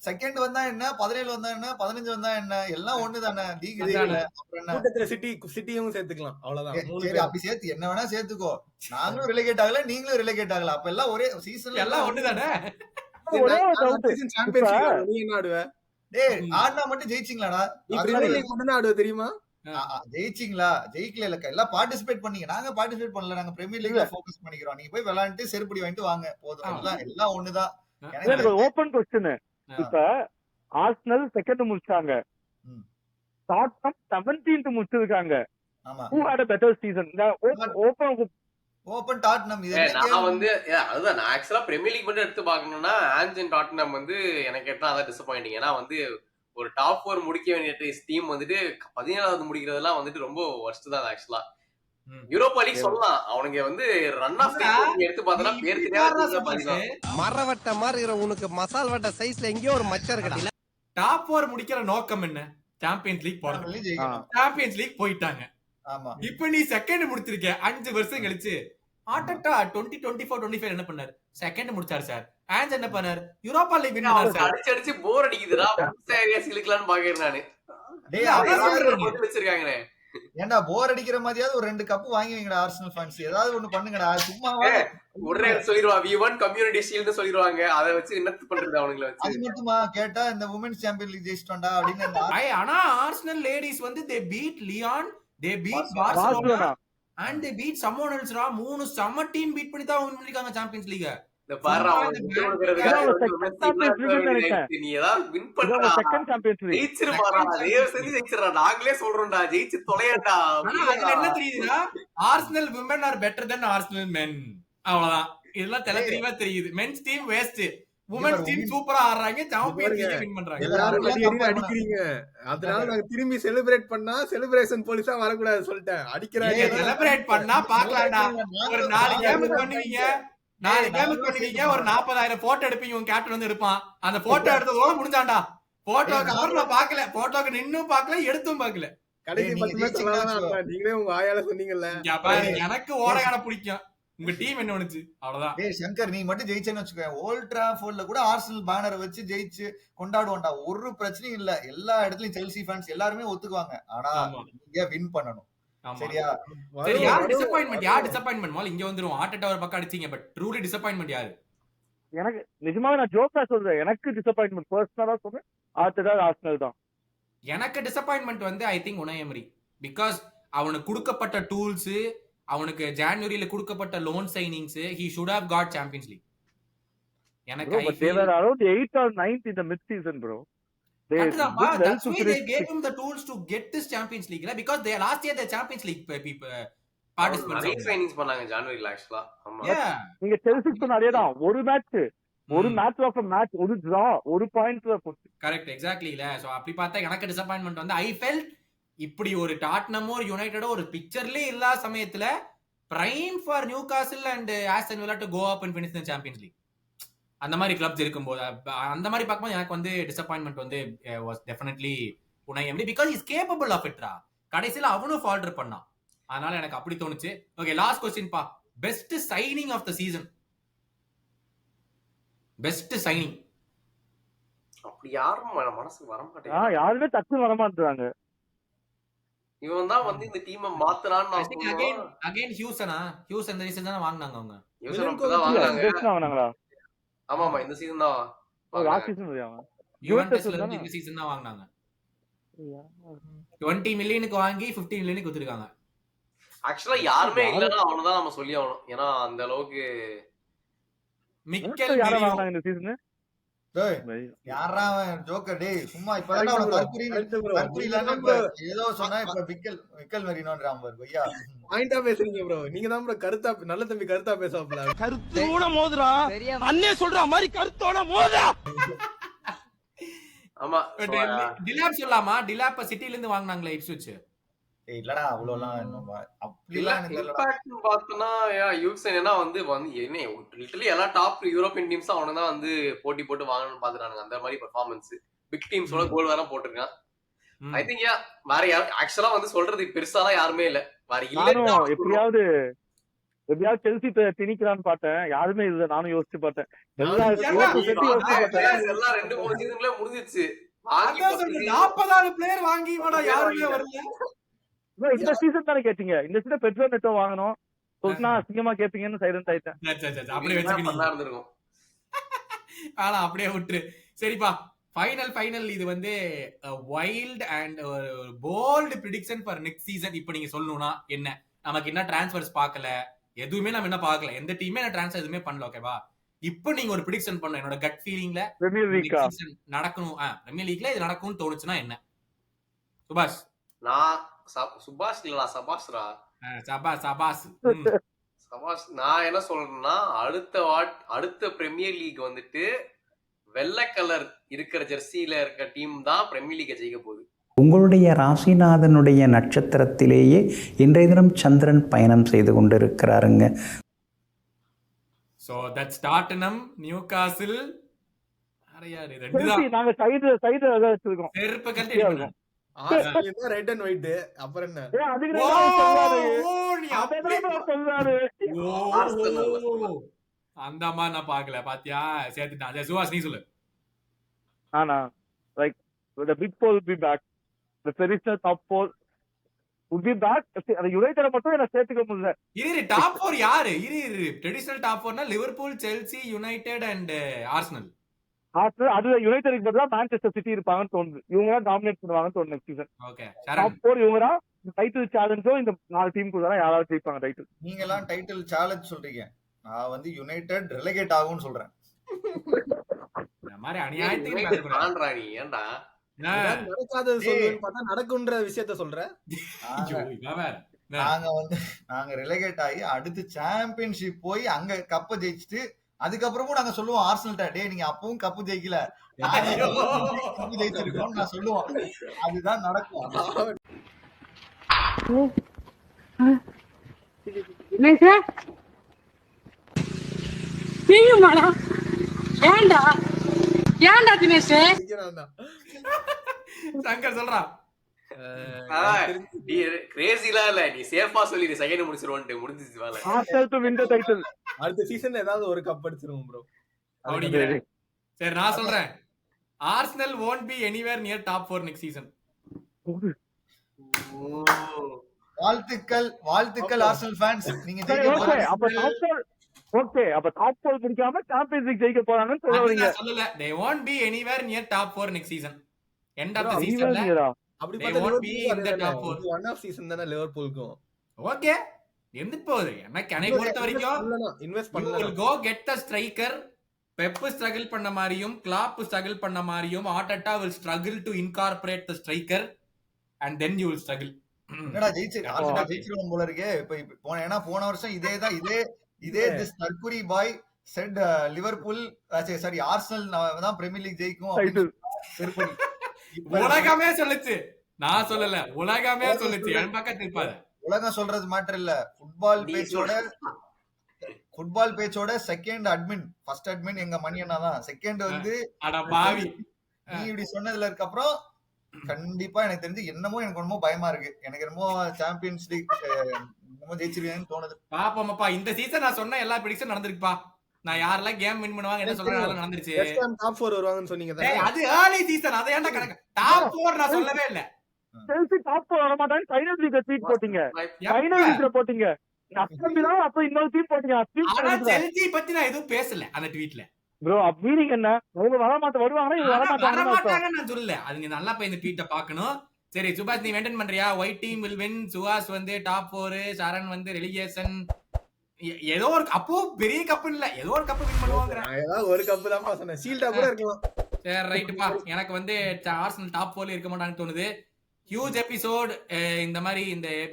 செகண்ட் வந்தா என்ன, 17 வந்தா என்ன, 15 வந்தா என்ன, எல்லாம் ஒண்ணுதானே. லீக் ஜெயிக்கல அப்புறம் என்ன? கூட்டத்துல சிட்டியும் சேர்த்துக்கலாம், அவ்வளவுதான். சரி, அப்படி சேர்த்து என்ன வேணா சேர்த்துக்கோ. நாங்களும் ரிலேகேட் ஆகல, நீங்களும் ரிலேகேட் ஆகல. அப்ப எல்லாம் ஒரே சீசன்ல எல்லாம் ஒண்ணுதானே. நீ என்ன ஆடுவ? டேய் ஆடினா மட்டும் ஜெயிச்சிங்களாடா? தெரியுமா? ஜெயிச்சிங்களா? ஜெயிக்கல இல்ல, எல்லாம் பார்ட்டிசிபேட் பண்ணீங்க. நாங்க பார்ட்டிசிபேட் பண்ணல. நாங்க பிரீமியர் லீக்ல ஃபோக்கஸ் பண்ணிக்கிறோம். நீங்க போய் விளையாண்டு செருப்படி வாங்கிட்டு வாங்க போதும். எல்லாம் ஒண்ணுதான். எனக்கு ஒரு ஓபன் கொஸ்டின். இப்ப ஆர்சனல் செகண்ட் முடிச்சாங்க, ம். டாட்னம் 17th முடிச்சிருக்காங்க. ஆமா Who had a better season? Open Tottenham இது என்ன நான் கேள்வி? வந்து அதுதான் நான் ஆக்சுவலா பிரீமியர் லீக் மட்டும் எடுத்து பாக்கணும்னா ஆன்ஜன் டாட்னம் வந்து எனக்கு கேட்டா அதான் டிசப்பாயிண்டிங். ஏன்னா வந்து ஒரு டாப் 4 முடிக்க வேண்டிய டீம் வந்துட்டு 17வது முடிக்கிறதெல்லாம் வந்துட்டு ரொம்ப worst தான் ஆக்சுவலா. யூரோப்பா லீக் சொல்லலாம், அவனுங்க வந்து ரன் ஆஃப் எடுத்து பார்த்தா பேர் தெரியாத பாத்தீங்கன்னா மரவட்ட மாதிரி இருக்கிற உனக்கு மசால் வட்ட சைஸ்ல எங்கேயோ ஒரு மச்சம் இருக்கல. டாப் 4 முடிக்கிற நோக்கம் என்ன? சாம்பியன்ஸ் லீக் போறது. வெளியே ஜெயிக்கணும். சாம்பியன்ஸ் லீக் போயிட்டாங்க. ஆமா இப்ப நீ செகண்ட் முடிச்சிருக்க 5 வருஷம் கழிச்சு. ஆட்டட்டா 2024-25 என்ன பண்ணாரு? Second முடிச்சாரு sir. ஆன்ஸ் என்ன பண்ணாரு? யூரோப்பா லீக் வின் பண்ணாரு சார். அடிச்சு அடிச்சு போர் அடிக்குதுடா, ஏரியாஸ் இழுக்கலாம்னு பாக்குறேன் நானு. டேய் அதான் சொல்றேன். பதில் வச்சிருக்காங்களே. ஏன்டா போர் அடிக்கிற மாதிரியாவது ஒரு 2 கப் வாங்கி வைங்கடா ஆர்சனல் ஃபேன்ஸ், ஏதாவது ஒண்ணு பண்ணுங்கடா. சும்மாவா உடனே சொல்லிடுவா வி ஒன் கம்யூனிட்டி ஷீல்டு சொல்லிடுவாங்க. அதை வச்சு என்னத்து பண்றது அவனுங்களை வச்சு? அது மட்டுமா கேட்டா இந்த உமன்ஸ் சாம்பியன் லீக் ஜெயிச்சிட்டோம்டா அப்படின்னு அந்த ஆனா ஆர்சனல் லேடிஸ் வந்து they beat Lyon, they beat Barcelona and they beat someone else ரா. 3 செம டீம் பீட் பண்ணி தான் வின் பண்ணிருக்காங்க சாம்பியன்ஸ் லீக். இந்த பாரு நீ ஏதாவது வின் பண்றா, செகண்ட் சாம்பியன்ஸ் லீக் ஜெயிச்சிருமாடா, தயவு செஞ்சு ஜெயிச்சிடா, நாங்களே சொல்றோம்டா, ஜெயிச்சு தொலையாண்டா. ஆனா அதுல என்ன தெரியுதுன்னா Arsenal women are better than Arsenal men. அவ்வளவுதான். இதெல்லாம் தெளிவா தெரியுது. men's team waste, women's team சூப்பரா ஆடுறாங்க, சாம்பியன்ஸ் லீக் வின் பண்றாங்க. எல்லாரும் அடிக்கிறீங்க. அதனால நாங்க திரும்பி செலிப்ரேட் பண்ணா செலிப்ரேஷன் போலீஸா வரக்கூடாது சொல்லிட்டேன். அடிக்கிறாங்க. செலிப்ரேட் பண்ணா பாக்கலாம்டா. ஒரு 4 கேம் பண்ணுவீங்க, 4 கேம் பண்ணுவீங்க, ஒரு 40,000 போட்டோ எடுப்பீங்க. உங்க கேப்டன் வந்து எடுப்பான். அந்த போட்டோ எடுத்ததோட முடிஞ்சாண்டா. போட்டோக்கு அப்புறம் நான் பாக்கல, போட்டோக்கு நின்னும் பாக்கல, எடுத்தும் பாக்கல. கடைசி 10 மேட்ச் விளையாடலாம். நீங்களே உங்க ஆயால சொன்னீங்கல்ல. எனக்கு ஓடகான பிடிக்கும். உங்க டீம் என்ன பண்ணுச்சு? அவ்வளவுதான். டேய் சங்கர், நீ மட்டும் ஜெயிச்சேன்னு வச்சுக்கோ, ஓல்ட் டிராஃபோர்ட்ல கூட ஆர்சனல் பேனரை வச்சு ஜெயிச்சு கொண்டாடுவோம்டா, ஒரு பிரச்சனையும் இல்ல. எல்லா இடத்துலயும் செல்சி ஃபேன்ஸ் எல்லாருமே ஒத்துக்குவாங்க. ஆனா நீங்க வின் பண்ணணும். சரியா? சரி, யார் டிசப்பாயின்ட்மென்ட்? யார் டிசப்பாயின்ட்மென்ட்? மால் இங்க வந்துரும். ஆட்டட்டா ஒரு பக்கம் அடிச்சீங்க, பட் ட்ரூலி டிசப்பாயின்ட்மென்ட் யாரு? எனக்கு நிஜமாவே நான் ஜோக்கா சொல்றேன், எனக்கு டிசப்பாயின்ட்மெண்ட் பர்சனலா சொல்றேன், ஆர்சனல் தான். எனக்கு டிசப்பாயின்ட்மென்ட் வந்து ஐ திங்க் உனாய் எமரி. பிகாஸ் அவனுக்கு கொடுக்கப்பட்ட டூல்ஸ், அவனுக்கு ஜனவரியில கொடுக்கப்பட்ட loan signings, he should have got Champions League. எனக்கு Bro, but they were around 8th or 9th in the mid season, bro. that's why they gave him the tools to get this Champions League, because they last year the Champions League people participants. நிறைய trainings பண்ணாங்க ஜனவரில ஆக்சுவலா. ஆமா. Yeah. நீங்க Chelsea சொன்னாலே தான், ஒரு match of match, ஒரு draw, ஒரு பாயிண்ட்ல போச்சு. Correct, exactly. இல்ல சோ அப்படி பார்த்தா எனக்கு டிசப்பாயின்ட்மென்ட் வந்து ஐ ஃபெல்ட் இப்படி ஒரு டாட்னமோ ஒரு யுனைட்டடோ ஒரு பிக்சர்லயே இல்லாத சமயத்துல prime for Newcastle and Aston Villa to go up and finish the Champions League, அந்த மாதிரி கிளப்ஸ் இருக்கும்போது அந்த மாதிரி பார்க்கும்போது எனக்கு வந்து டிசப்பாயின்ட்மென்ட் வந்து was definitely Unai Emery, because is capable of இட்ரா. கடைசியில அவனும் ஃபால்டர் பண்ணான். அதனால எனக்கு அப்படி தோணுச்சு. ஓகே, லாஸ்ட் क्वेश्चन பா. Best signing of the season. Best signing அப்படி யாரும் மனசுக்கு வர மாட்டேங்குது. யாருமே டக்குன்னு வர மாட்டாங்க. இவன் தான் வந்து இந்த டீமை மாத்துறான்னு நான் சொல்றேன். அகைன் ஹியூசனா? ஹியூஸ் இந்த சீசன் தான் வாங்குனாங்க அவங்க. யூசன் தான் வாங்குனாங்க. வாங்குனாங்களா? ஆமா இந்த சீசன் தான். லாஸ்ட் சீசன் இல்லையா? யுவென்டஸ்ல இருந்து இந்த சீசன் தான் வாங்குனாங்க. 20 மில்லியனுக்கு வாங்கி 15 மில்லியனுக்கு வித்துருக்காங்க. ஆக்சுவலா யாருமே இல்லனா அவன தான் நம்ம சொல்லி ஆவணும். ஏன்னா அந்த அளவுக்கு மிக்கல் யாரா வாங்குனாங்க இந்த சீசன்? டேய் யாரா ஜோக்கர், டேய் சும்மா இப்பதான் அவன கர்புரில ஏதோ சொன்னா இப்ப விக்கல் மெரினோன்றான் பாரு ஐயா. பாயிண்டா பேசுறீங்க ப்ரோ. நீங்க தான் ப்ரோ கருத்தா, நல்ல தம்பி கருத்தா பேசப்பல. கருத்தோட மோதுறா, அண்ணே சொல்ற மாதிரி கருத்தோட மோதுறா. ஆமா, டிலாப் சொல்லலாமா? டிலாப் சிட்டில இருந்து வாங்குனாங்களே இப்ஸ்விச். இல்லடா அவ்வளவுலாம் அப்படிலாம் இம்பாக்ட் பார்த்தனா யூக்சன் என்ன வந்து என்ன லிட்டரலி எல்லா டாப் யூரோப்பியன் டீம்ஸ் அவன தான் வந்து போட்டி போட்டு வாங்கணும்னு பாத்துறானுங்க. அந்த மாதிரி பெர்ஃபார்மன்ஸ் பிக் டீம்ஸோட கோல் வேற போட்டுருக்கான். ஐ திங்க் வேற யாரும் ஆக்சுவலா வந்து சொல்றது பெருசாலாம் யாருமே இல்ல. வேற இல்ல, எப்படியாவது செல்சி திணிக்கலான்னு பார்த்தேன், யாருமே இல்ல. நானும் யோசிச்சு பார்த்தேன், எல்லாம் 2-3 சீசன்ல முடிஞ்சிச்சு. 40 பிளேயர் வாங்கி யாருமே வரல. இந்த சீசன் தானே கேட்டீங்க? இந்த சீசன் பெட்ரோ நெட்டோ வாங்கணும் சொன்னா அசிங்கமா கேப்பீங்கன்னு சைலண்ட் ஆயிட்டேன். அப்படியே வச்சுக்கிட்டீங்க. ஆனா அப்படியே விட்டுரு. சரிப்பா, ஃபைனல் இது வந்து wild and bold prediction for next season. இப்போ நீங்க சொல்லணும்னா என்ன? நமக்கு என்ன டிரான்ஸ்ஃபர்ஸ் பார்க்கல, எதுவுமே நம்ம என்ன பார்க்கல, எந்த டீமே ட்ரான்ஸ்ஃபர் எதுவுமே பண்ணல. ஓகேவா? இப்போ நீங்க ஒரு ப்ரெடிக்ஷன் பண்ண என்னோட கட் ஃபீலிங்ல பிரீமியர் லீக்கா நடக்கணும் பிரீமியர் லீக்ல இது நடக்கும்னு தோணுச்சுன்னா என்ன? சுபாஷ். நான் சுபாஷ் இல்லடா, சபாஷ்ரா. சபாஸ். சபாஷ். நான் என்ன சொல்றேன்னா, அடுத்த பிரீமியர் லீக் வந்துட்டு வெள்ளை கலர் இருக்கிற ஜெர்சியில இருக்க டீம் தான் பிரீமியர் லீக்கை ஜெயிக்க போகுது. உங்களுடைய ராசிநாதனுடைய நட்சத்திரத்திலேயே இன்றைய தினம் சந்திரன் பயணம் செய்து கொண்டிருக்கிறாருங்க. So that's Tottenham, Newcastle. யாரு ரெண்டு தான் நாங்க சைடு வச்சிருக்கோம். செருப்பு கட்டி ரெட் அண்ட் ஒயிட். அப்புறம் என்ன? அந்த மாதிரி நான் பாக்கல, பாத்தியா? சேர்த்துட்டான். சுவாஸ் நீ சொல்லு. ஆனா like the big four will be back, the traditional top four will be back. அந்த யுனைட்டட் மட்டும் என்ன சேர்த்துக்க முடியல. இரு டாப் 4 யாரு? இரு ட்ரெடிஷனல் டாப் 4னா Liverpool, Chelsea, United and Arsenal. அது யுனைட்டடுக்கு பதிலா மான்செஸ்டர் சிட்டி இருப்பாங்கன்னு தோணுது. இவங்க தான் டாமினேட் பண்ணுவாங்கன்னு தோணுது நெக்ஸ்ட் சீசன். ஓகே, டாப் 4 இவங்க தான். டைட்டில் சேலஞ்சும் இந்த 4 டீமுக்கு தான் யாராவது ஜெயிப்பாங்க டைட்டில். நீங்க எல்லாம் டைட்டில் சேலஞ்ச் சொல்றீங்க, நான் வந்து யுனைடெட் ரெலகேட் ஆகும்னு சொல்றேன். இந்த மாதிரி அநியாயத்துக்கு தான்றா நீ. ஏன்டா நடக்காதது சொல்லுன்னு பார்த்தா நடக்குன்ற விஷயத்த சொல்ற. நாங்க ரெலகேட் ஆகி அடுத்து சாம்பியன்ஷிப் போய் அங்க கப்ப ஜெயிச்சுட்டு அதுக்கப்புறமும் நாங்க சொல்லுவோம் ஆர்சனல்ட்ட, டேய் நீங்க அப்பவும் கப்பு ஜெயிக்கல, கப்பு ஜெயிச்சிருக்கோம் நான் சொல்லுவோம். அதுதான் நடக்கும். சங்கர் சொல்றான். கிரேசிலாம் இல்ல, நீ சேஃபா சொல்லி செகண்ட் முடிச்சிருவோன்ட்டு முடிஞ்சிச்சு வேலை. Arsenal to win the title. அடுத்த சீசன்ல ஏதாவது ஒரு கப் அடிச்சிருவோம் ப்ரோ. அப்படிங்கற. சரி நான் சொல்றேன், Arsenal won't be anywhere near top 4 next season. வாழ்த்துக்கள் ஆர்சனல் ஃபேன்ஸ். நீங்க ஓகே, அப்ப டாப் 4 பிடிக்காம சாம்பியன்ஸ் லீக் ஜெயிக்க போறாங்கன்னு சொல்றீங்க. நான் சொல்லல, they won't be anywhere near top 4 next season. end of the season அப்படி they பார்த்தா won't be in the top 4. One of season தான லிவர்பூலுக்கும். ஓகே, எந்த போகுது எனக்கு என்னை பொறுத்த வரைக்கும் invest you will go get the striker. Pep struggle பண்ண மாதிரியும் கிளாப் ஸ்ட்ரகிள் பண்ண மாதிரியும் Arteta will struggle to incorporate the striker and then you will struggle. என்னடா ஜெயிச்சிருவோம் போல இருக்கே. இப்ப ஏன்னா போன வருஷம் இதே திஸ் நர்குரி boy said Liverpool sorry Arsenal தான் பிரீமியர் லீக் ஜெயிக்கும். உலகமே சொல்லுச்சு, நான் சொல்லல, உலகமே சொல்லுச்சு. என் பக்கம் திருப்பாத. உலகம் சொல்றது மாற்றம் இல்ல. ஃபுட்பால் பேச்சோட செகண்ட் அட்மின், ஃபர்ஸ்ட் அட்மின் எங்க மணி அண்ணா தான். செகண்ட் வந்து அட பாவி, நீ இப்படி சொன்னதுல இருக்க அப்புறம் கண்டிப்பா எனக்கு தெரிஞ்சு எனக்கு ரொம்ப பயமா இருக்கு. எனக்கு ரொம்ப சாம்பியன்ஸ் லீக் ஜெயிச்சிருவேன்னு தோணுது. பாப்போம்ப்பா. இந்த சீசன் நான் சொன்ன எல்லா ப்ரெடிக்ஷன் நடந்திருக்குப்பா. நான் யாரெல்லாம் கேம் வின் பண்ணுவாங்க என்ன சொல்றேன் அதெல்லாம் நடந்துருச்சு. டாப் 4 வருவாங்கன்னு சொன்னீங்க. அது early season, அத ஏன்டா கணக்கு? டாப் 4 நான் சொல்லவே இல்ல. செல்சி டாப் 4 வர மாட்டாங்க. ஃபைனல் லீக்ல ட்வீட் போட்டீங்க. ஃபைனல் லீக்ல போட்டீங்க. அப்ப இன்னொரு ட்வீட் போட்டீங்க. ஆனா செல்சி பத்தி நான் எதுவும் பேசல அந்த ட்வீட்ல. ப்ரோ மீனிங் என்ன? அவங்க வருவாங்க, இவங்க வர மாட்டாங்க நான் சொல்லல. அது நீங்க நல்லா போய் இந்த ட்வீட்டை பார்க்கணும். சரி சுபாஷ், நீ மெயின்டைன் பண்றியா? ஒயிட் டீம் வில் வின், சுவாஸ் வந்து டாப் 4, சரண் வந்து ரெலிகேஷன். ஏதோ ஒரு அப்போ பெரிய கப் இல்ல, ஏதோ ஒரு கப் வின் பண்ணுவாங்க. ஏதாவது ஒரு கப் தான் சொன்னேன். ஷீல்டா கூட இருக்கலாம். சரி ரைட்டுப்பா. எனக்கு வந்து ஆர்சனல் டாப் 4ல இருக்க மாட்டாங்கன்னு தோணுது. Huge episode. இந்த மாதிரி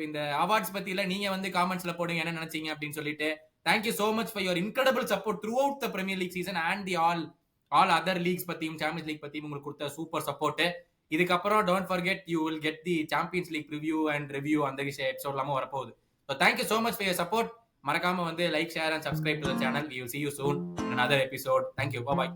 இந்த அவார்ட்ஸ் பத்தில நீங்க வந்து காமெண்ட்ஸ்ல போடுங்க என்ன நினைச்சீங்க அப்படின்னு சொல்லிட்டு. Thank you so much for your incredible support throughout the Premier League season and the all other leagues பத்தியும் Champions League பத்தியும் உங்களுக்கு கொடுத்த சூப்பர் சப்போர்ட். இதுக்கப்புறம் don't forget you will get the Champions League preview and review அந்த episode எல்லாமே வரப்போகுது. So thank you so much for your support. மறக்காம வந்து like, share and subscribe to the channel. We will see you soon in another episode. Thank you. Bye bye.